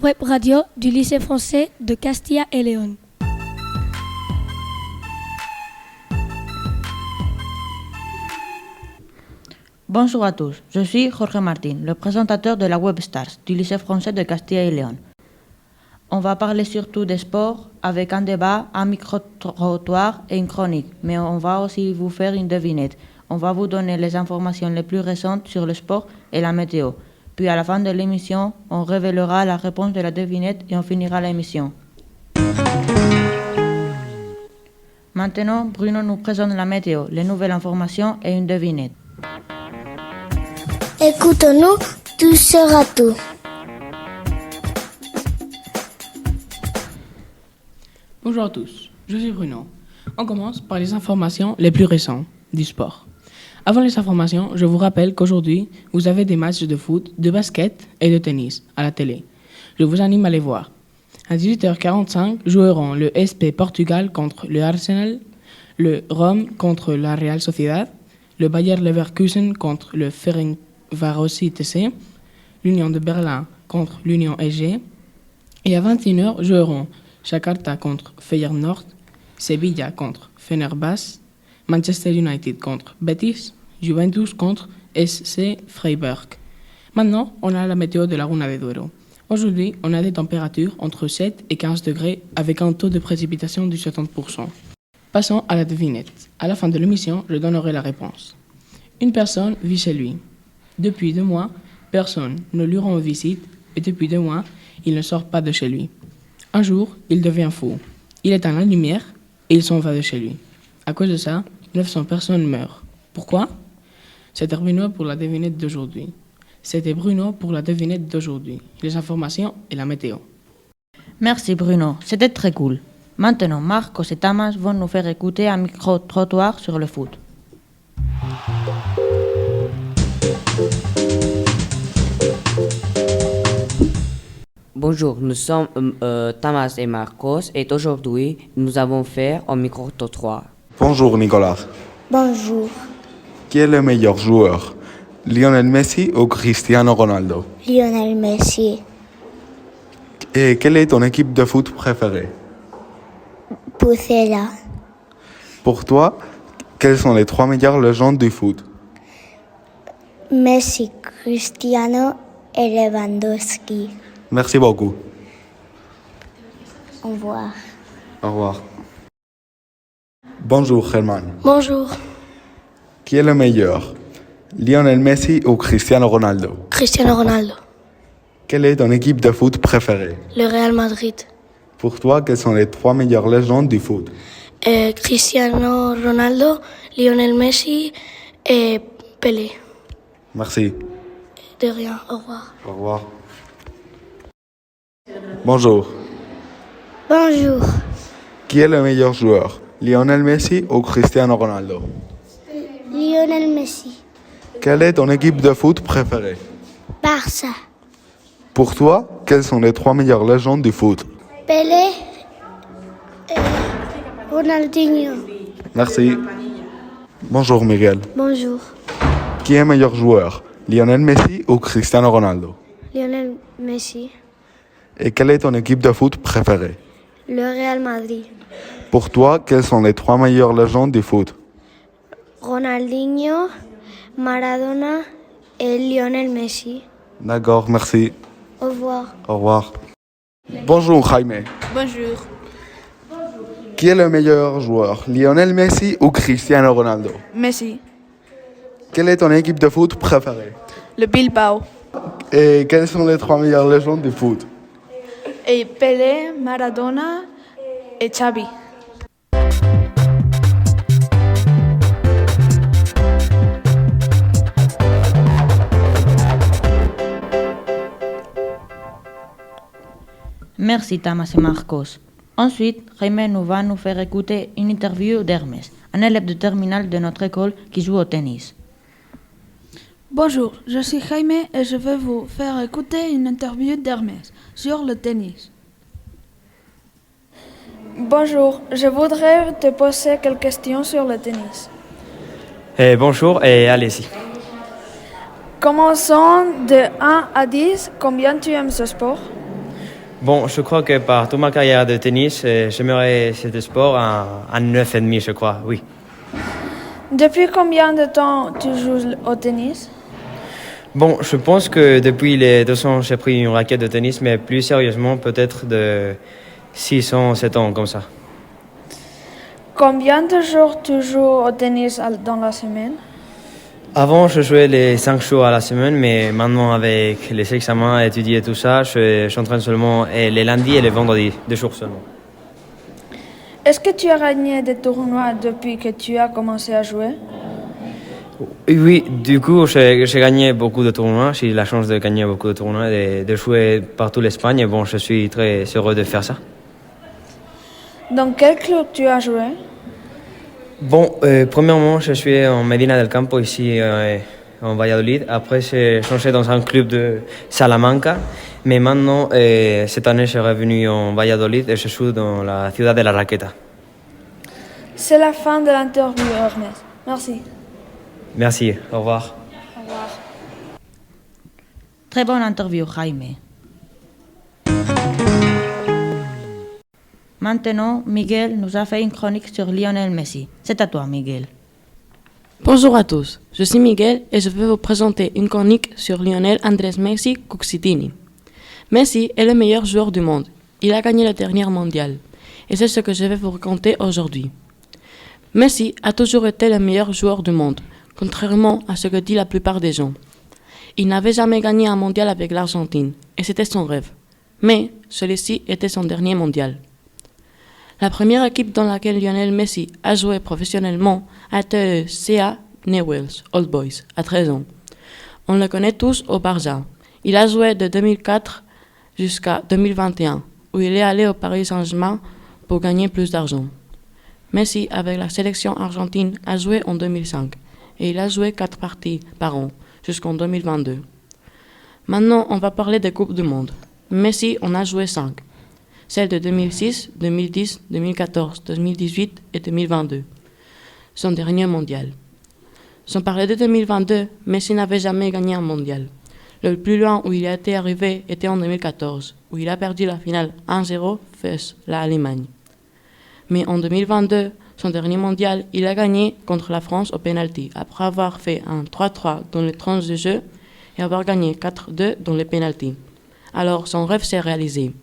web radio du lycée français de Castilla et Léon. Bonjour à tous, je suis Jorge Martín, le présentateur de la Webstars du lycée français de Castilla et Léon. On va parler surtout des sports avec un débat, un micro-trottoir et une chronique, mais on va aussi vous faire une devinette. On va vous donner les informations les plus récentes sur le sport et la météo. Puis à la fin de l'émission, on révélera la réponse de la devinette et on finira l'émission. Maintenant, Bruno nous présente la météo, les nouvelles informations et une devinette. Écoute-nous, tout sera tout. Bonjour à tous, je suis Bruno. On commence par les informations les plus récentes du sport. Avant les informations, je vous rappelle qu'aujourd'hui, vous avez des matchs de foot, de basket et de tennis à la télé. Je vous anime à les voir. À 18h45, joueront le SP Portugal contre le Arsenal, le Rome contre la Real Sociedad, le Bayer Leverkusen contre le Ferencvárosi TC, l'Union de Berlin contre l'Union EG, et à 21h joueront Jakarta contre Feyenoord, Sevilla contre Fenerbahçe, Manchester United contre Betis, Juventus contre SC Freiburg. Maintenant, on a la météo de la Laguna de Duero. Aujourd'hui, on a des températures entre 7 et 15 degrés avec un taux de précipitation de 70%. Passons à la devinette. À la fin de l'émission, je donnerai la réponse. Une personne vit chez lui. Depuis 2 mois, personne ne lui rend visite et depuis 2 mois, il ne sort pas de chez lui. Un jour, il devient fou. Il éteint la lumière et il s'en va de chez lui. À cause de ça, 900 personnes meurent. Pourquoi? C'était Bruno pour la devinette d'aujourd'hui. Les informations et la météo. Merci Bruno, c'était très cool. Maintenant, Marcos et Tamas vont nous faire écouter un micro-trottoir sur le foot. Bonjour, nous sommes Tamas et Marcos et aujourd'hui nous avons fait un micro-trottoir. Bonjour Nicolas. Bonjour. Qui est le meilleur joueur, Lionel Messi ou Cristiano Ronaldo? Lionel Messi. Et quelle est ton équipe de foot préférée? Pucella. Pour toi, quelles sont les 3 meilleures légendes du foot? Messi, Cristiano et Lewandowski. Merci beaucoup. Au revoir. Au revoir. Bonjour Herman. Bonjour, Qui est le meilleur, Lionel Messi ou Cristiano Ronaldo? Cristiano Ronaldo, Quelle est ton équipe de foot préférée? le Real Madrid, Pour toi, quelles sont les 3 meilleures légendes du foot? Cristiano Ronaldo, Lionel Messi et Pelé. Merci. De rien, au revoir. Au revoir. Bonjour. Bonjour. Qui est le meilleur joueur, Lionel Messi ou Cristiano Ronaldo? Lionel Messi. Quelle est ton équipe de foot préférée? Barça. Pour toi, quelles sont les 3 meilleures légendes du foot? Pelé et Ronaldinho. Merci. Bonjour Miguel. Bonjour. Qui est meilleur joueur, Lionel Messi ou Cristiano Ronaldo? Lionel Messi. Et quelle est ton équipe de foot préférée? Le Real Madrid. Pour toi, quelles sont les 3 meilleures légendes du foot? Ronaldinho, Maradona et Lionel Messi. D'accord, merci. Au revoir. Au revoir. Bonjour Jaime. Bonjour. Qui est le meilleur joueur, Lionel Messi ou Cristiano Ronaldo? Messi. Quelle est ton équipe de foot préférée? Le Bilbao. Et quelles sont les 3 meilleures légendes du foot? Et Pelé, Maradona et Xavi. Merci Tamas et Marcos. Ensuite, Jaime va nous faire écouter une interview d'Hermès, un élève de terminale de notre école qui joue au tennis. Bonjour, je suis Jaime et je vais vous faire écouter une interview d'Hermès sur le tennis. Bonjour, je voudrais te poser quelques questions sur le tennis. Bonjour et allez-y. Commençons de 1 à 10, combien tu aimes ce sport? Bon, je crois que par toute ma carrière de tennis, j'aimerais ce sport à 9,5, je crois, oui. Depuis combien de temps tu joues au tennis? Bon, je pense que depuis les 2 ans, j'ai pris une raquette de tennis, mais plus sérieusement, peut-être de 6 ans, 7 ans, comme ça. Combien de jours tu joues au tennis dans la semaine? Avant, je jouais les 5 jours à la semaine, mais maintenant, avec les examens, étudier et tout ça, je s'entraîne seulement les lundis et les vendredis, 2 jours seulement. Est-ce que tu as gagné des tournois depuis que tu as commencé à jouer? Oui, du coup, j'ai gagné beaucoup de tournois. J'ai eu la chance de gagner beaucoup de tournois et de jouer partout l'Espagne. Et bon, je suis très heureux de faire ça. Dans quel club tu as joué? Bon, premièrement, je suis en Medina del Campo, ici en Valladolid. Après, j'ai changé dans un club de Salamanca. Mais maintenant, cette année, je suis revenu en Valladolid et je joue dans la ciudad de la Raqueta. C'est la fin de l'interview, Hermès. Merci. Merci, au revoir. Au revoir. Très bonne interview, Jaime. Maintenant, Miguel nous a fait une chronique sur Lionel Messi. C'est à toi, Miguel. Bonjour à tous, je suis Miguel et je vais vous présenter une chronique sur Lionel Andrés Messi Cucitini. Messi est le meilleur joueur du monde. Il a gagné le dernier mondial. Et c'est ce que je vais vous raconter aujourd'hui. Messi a toujours été le meilleur joueur du monde, contrairement à ce que dit la plupart des gens. Il n'avait jamais gagné un mondial avec l'Argentine, et c'était son rêve. Mais celui-ci était son dernier mondial. La première équipe dans laquelle Lionel Messi a joué professionnellement a été le CA Newell's Old Boys, à 13 ans. On le connaît tous au Barça. Il a joué de 2004 jusqu'à 2021, où il est allé au Paris Saint-Germain pour gagner plus d'argent. Messi, avec la sélection argentine, a joué en 2005, et il a joué 4 parties par an, jusqu'en 2022. Maintenant, on va parler des Coupes du Monde. Messi en a joué 5. Celles de 2006, 2010, 2014, 2018 et 2022. Son dernier mondial. Sans parler de 2022, Messi n'avait jamais gagné un mondial. Le plus loin où il a été arrivé était en 2014, où il a perdu la finale 1-0 face à l'Allemagne. Mais en 2022, son dernier mondial, il a gagné contre la France au pénalty, après avoir fait un 3-3 dans les tranches de jeu et avoir gagné 4-2 dans les pénaltys. Alors son rêve s'est réalisé.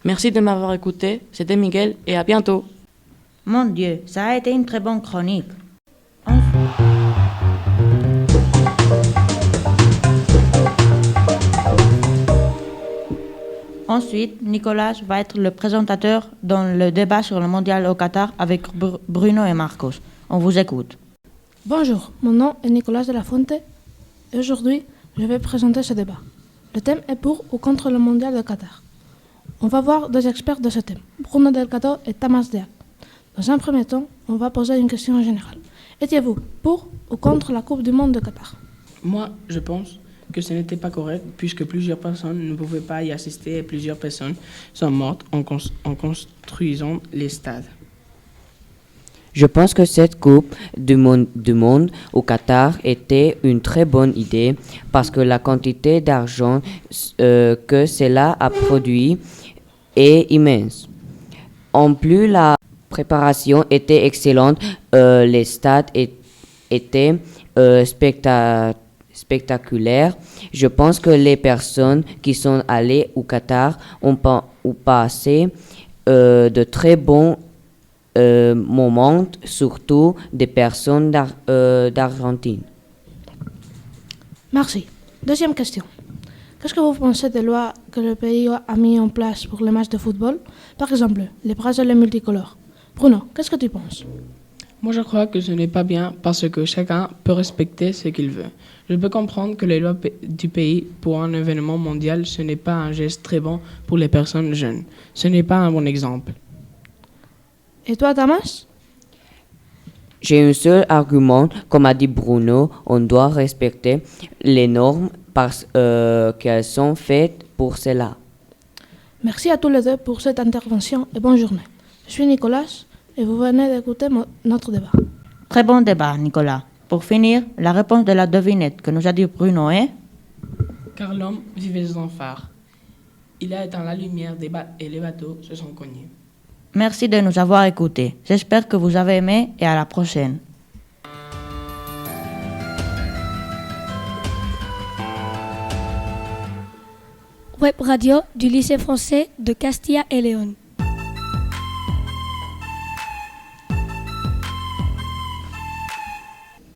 Merci de m'avoir écouté, c'était Miguel et à bientôt. Mon Dieu, ça a été une très bonne chronique. Ensuite, Nicolas va être le présentateur dans le débat sur le mondial au Qatar avec Bruno et Marcos. On vous écoute. Bonjour, mon nom est Nicolas de la Fuente et aujourd'hui, je vais présenter ce débat. Le thème est pour ou contre le mondial de Qatar. On va voir deux experts de ce thème, Bruno Delgado et Tamas Deac. Dans un premier temps, on va poser une question générale. Étiez-vous pour ou contre la Coupe du Monde de Qatar? Moi, je pense que ce n'était pas correct puisque plusieurs personnes ne pouvaient pas y assister et plusieurs personnes sont mortes en construisant les stades. Je pense que cette Coupe du monde au Qatar était une très bonne idée parce que la quantité d'argent que cela a produit est immense. En plus, la préparation était excellente, les stades étaient spectaculaires. Je pense que les personnes qui sont allées au Qatar ont passé de très bons moments, surtout des personnes d'Argentine. Merci. Deuxième question. Qu'est-ce que vous pensez des lois que le pays a mis en place pour les matchs de football? Par exemple, les bracelets multicolores. Bruno, qu'est-ce que tu penses? Moi, je crois que ce n'est pas bien parce que chacun peut respecter ce qu'il veut. Je peux comprendre que les lois du pays pour un événement mondial, ce n'est pas un geste très bon pour les personnes jeunes. Ce n'est pas un bon exemple. Et toi, Damas? J'ai un seul argument, comme a dit Bruno, on doit respecter les normes parce qu'elles sont faites pour cela. Merci à tous les deux pour cette intervention et bonne journée. Je suis Nicolas et vous venez d'écouter notre débat. Très bon débat, Nicolas. Pour finir, la réponse de la devinette que nous a dit Bruno est... Car l'homme vivait sans phare. Il a éteint la lumière et les bateaux se sont cognés. Merci de nous avoir écoutés. J'espère que vous avez aimé et à la prochaine. Web radio du lycée français de Castilla et Léon.